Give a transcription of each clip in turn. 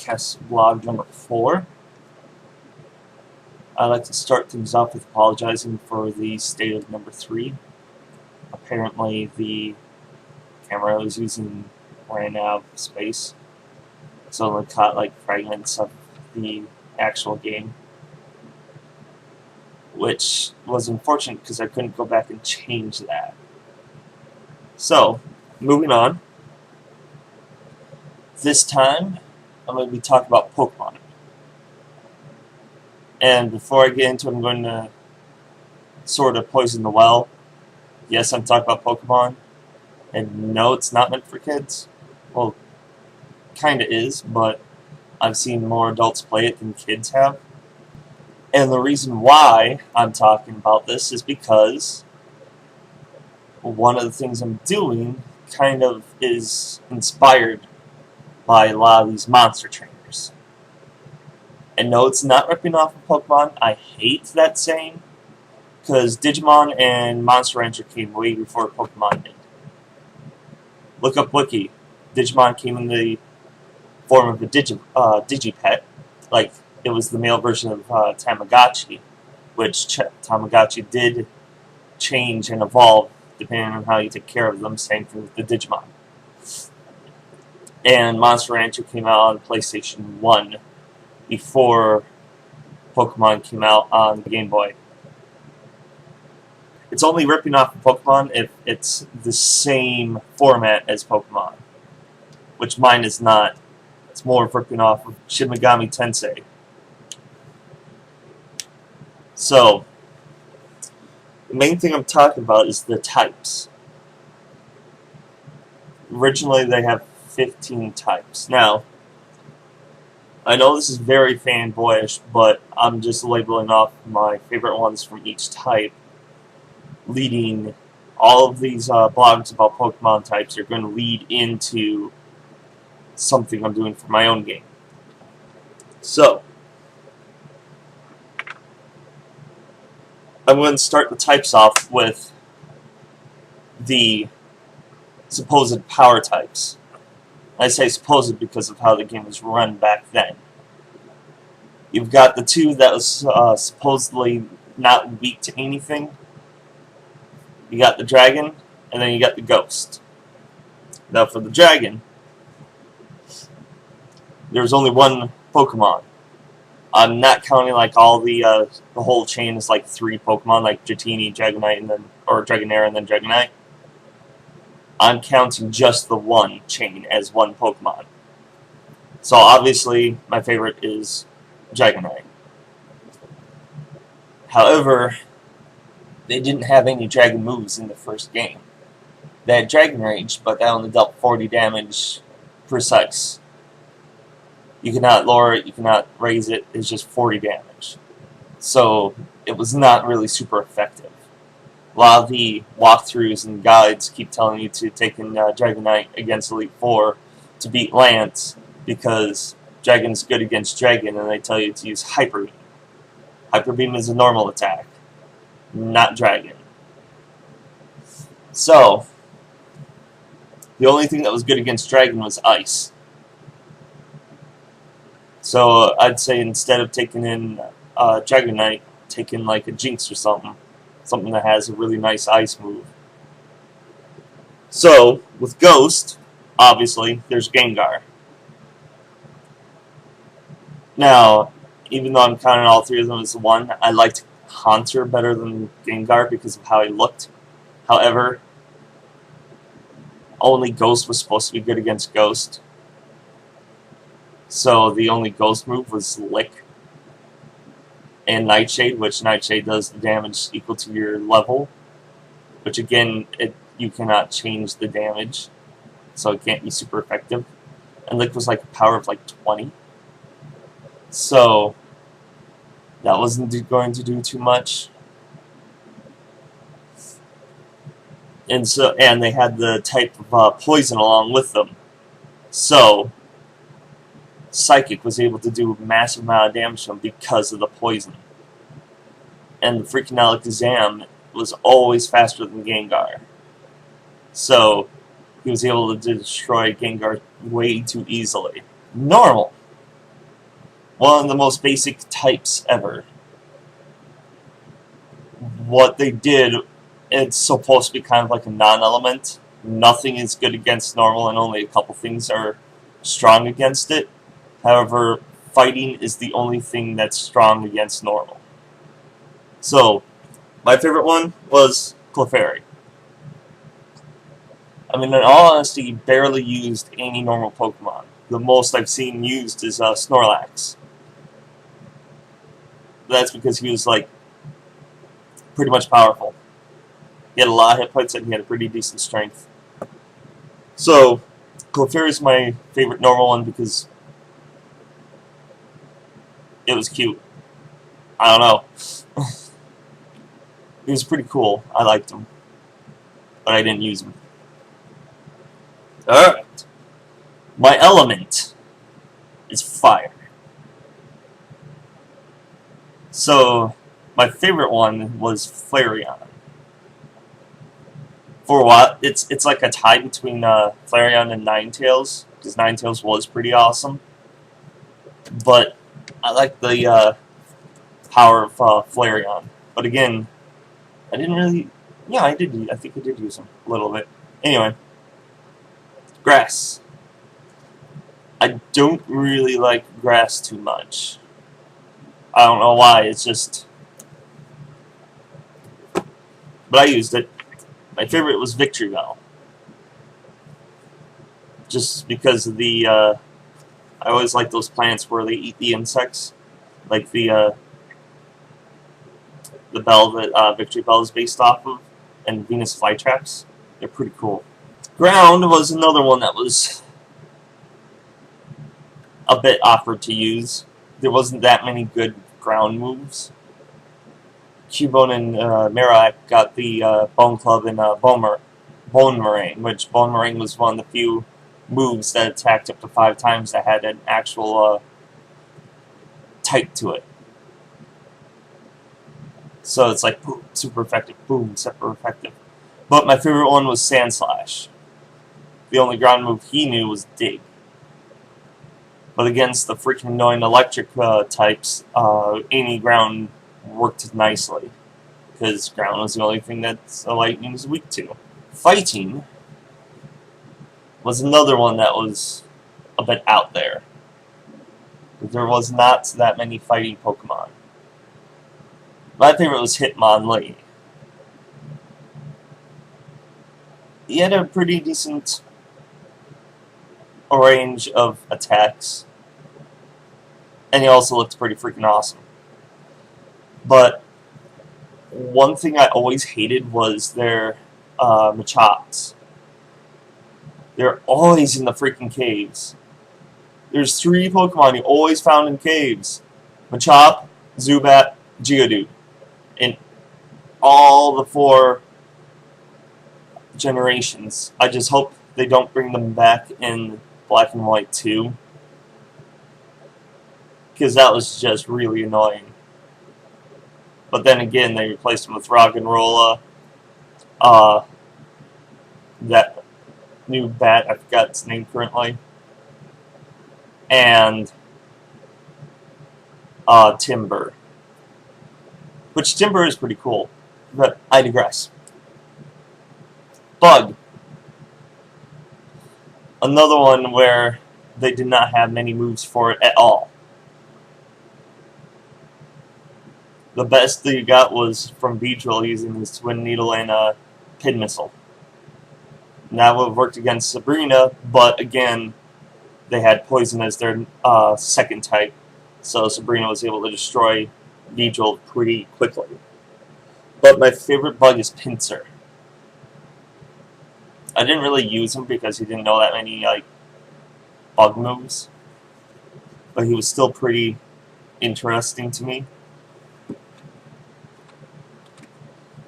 podcast blog number 4. I'd like to start things off with apologizing for the state of number 3. Apparently the camera I was using ran out of space, so I only caught like fragments of the actual game, which was unfortunate because I couldn't go back and change that. So, moving on. This time, I'm going to be talking about Pokemon. And before I get into it, I'm going to sort of poison the well. Yes, I'm talking about Pokemon. And no, it's not meant for kids. Well, kinda is, but I've seen more adults play it than kids have. And the reason why I'm talking about this is because one of the things I'm doing kind of is inspired by a lot of these monster trainers. And no, it's not ripping off of Pokemon. I hate that saying, because Digimon and Monster Rancher came way before Pokemon did. Look up Wiki. Digimon came in the form of a Digipet, like it was the male version of Tamagotchi, which Tamagotchi did change and evolve depending on how you take care of them. Same thing with the Digimon. And Monster Rancher came out on PlayStation 1 before Pokemon came out on the Game Boy. It's only ripping off of Pokemon if it's the same format as Pokemon, which mine is not. It's more of ripping off of Shin Megami Tensei. So, the main thing I'm talking about is the types. Originally, they have 15 types. Now, I know this is very fanboyish, but I'm just labeling off my favorite ones from each type, leading all of these blogs about Pokemon types are going to lead into something I'm doing for my own game. So, I'm going to start the types off with the supposed power types. I say supposed because of how the game was run back then. You've got the two that was supposedly not weak to anything. You got the dragon, and then you got the ghost. Now for the dragon, there's only one Pokemon. I'm not counting like all the whole chain is like 3 Pokemon, like Dratini, Dragonite, and then Dragonair, and then Dragonite. I'm counting just the one chain as one Pokemon. So obviously, my favorite is Dragonite. However, they didn't have any dragon moves in the first game. They had Dragon Rage, but that only dealt 40 damage precise. You cannot lower it, you cannot raise it, it's just 40 damage. So, it was not really super effective. A lot of the walkthroughs and guides keep telling you to take in Dragonite against Elite Four to beat Lance, because Dragon's good against Dragon, and they tell you to use Hyper Beam. Hyper Beam is a normal attack, not Dragon. So, the only thing that was good against Dragon was Ice. So, I'd say instead of taking in Dragonite, take in like a Jinx or something. Something that has a really nice ice move. So, with Ghost, obviously, there's Gengar. Now, even though I'm counting all 3 of them as one, I liked Haunter better than Gengar because of how he looked. However, only Ghost was supposed to be good against Ghost. So, the only Ghost move was Lick. And Nightshade, which Nightshade does the damage equal to your level, which again, you cannot change the damage, so it can't be super effective. And Lick was like a power of like 20, so that wasn't going to do too much. And they had the type of poison along with them, so Psychic was able to do a massive amount of damage to him because of the poison. And the freaking Alakazam was always faster than Gengar. So, he was able to destroy Gengar way too easily. Normal. one of the most basic types ever. What they did, it's supposed to be kind of like a non-element. Nothing is good against normal, and only a couple things are strong against it. However, fighting is the only thing that's strong against normal. So, my favorite one was Clefairy. I mean, in all honesty, he barely used any normal Pokemon. The most I've seen used is Snorlax. That's because he was, like, pretty much powerful. He had a lot of hit points and he had a pretty decent strength. So, Clefairy is my favorite normal one because it was cute. I don't know. He was pretty cool. I liked him. But I didn't use him. Alright. My element is fire. So, my favorite one was Flareon. For a while, it's like a tie between Flareon and Ninetales, because Ninetales was pretty awesome. But I like the power of Flareon. But again, I didn't really... Yeah, I think I did use him a little bit. Anyway. Grass. I don't really like grass too much. I don't know why, it's just... But I used it. My favorite was Victreebel. Just because of the, I always like those plants where they eat the insects. Like the bell that Victreebel is based off of, and Venus flytraps. They're pretty cool. Ground was another one that was a bit awkward to use. There wasn't that many good ground moves. Cubone and Marowak got the Bone Club and Bonemerang, which Bonemerang was one of the few moves that attacked up to 5 times that had an actual type to it. So it's like, boom, super effective, boom, super effective. But my favorite one was Sandslash. The only ground move he knew was Dig. But against the freaking annoying electric types, any ground worked nicely. Because ground was the only thing that lightning was weak to. Fighting was another one that was a bit out there. There was not that many fighting Pokemon. My favorite was Hitmonlee. He had a pretty decent range of attacks. And he also looked pretty freaking awesome. But one thing I always hated was their Machops. They're always in the freaking caves. There's 3 Pokemon you always found in caves. Machop, Zubat, Geodude. In all the 4 generations. I just hope they don't bring them back in Black and White 2. Because that was just really annoying. But then again, they replaced him with Roggenrola. That new bat, I forgot its name currently. And Timber. Which Timber is pretty cool. But I digress. Bug. Another one where they did not have many moves for it at all. The best that you got was from Beedrill using his Twin Needle and Pin Missile. And that would have worked against Sabrina, but again, they had Poison as their second type, so Sabrina was able to destroy Beedrill pretty quickly. But my favorite bug is Pinsir. I didn't really use him because he didn't know that many bug moves, but he was still pretty interesting to me.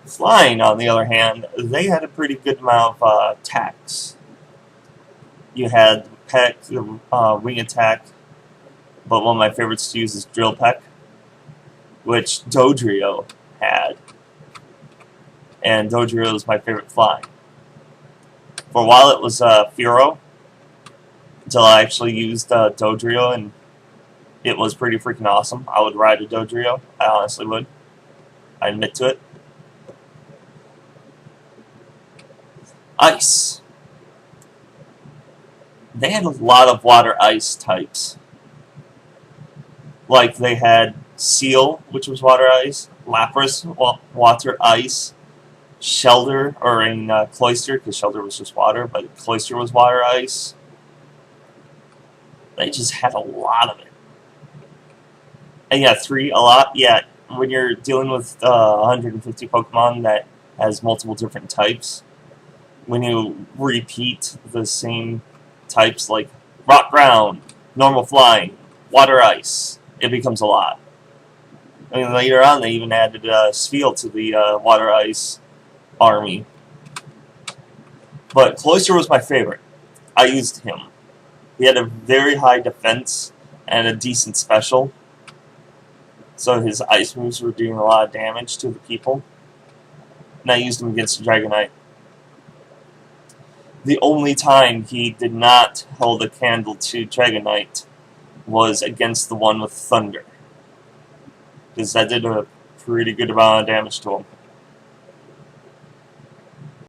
Flying, on the other hand, they had a pretty good amount of attacks. You had Peck, the wing attack, but one of my favorites to use is Drill Peck, which Dodrio had. And Dodrio is my favorite flying. For a while it was Furo, until I actually used Dodrio and It was pretty freaking awesome. I would ride a Dodrio. I honestly would. I admit to it. Ice. They had a lot of water ice types. Like they had Seal, which was water ice, Lapras, water ice, Shelter, or in Cloyster, because Shelter was just water, but Cloyster was water ice. They just had a lot of it. And yeah, a lot. Yeah, when you're dealing with 150 Pokemon that has multiple different types, when you repeat the same types like Rock Ground, Normal Flying, Water Ice, it becomes a lot. I mean, later on they even added Spheal to the Water Ice army. But Cloyster was my favorite. I used him. He had a very high defense and a decent special. So his ice moves were doing a lot of damage to the people. And I used him against Dragonite. The only time he did not hold a candle to Dragonite was against the one with Thunder. Because that did a pretty good amount of damage to him.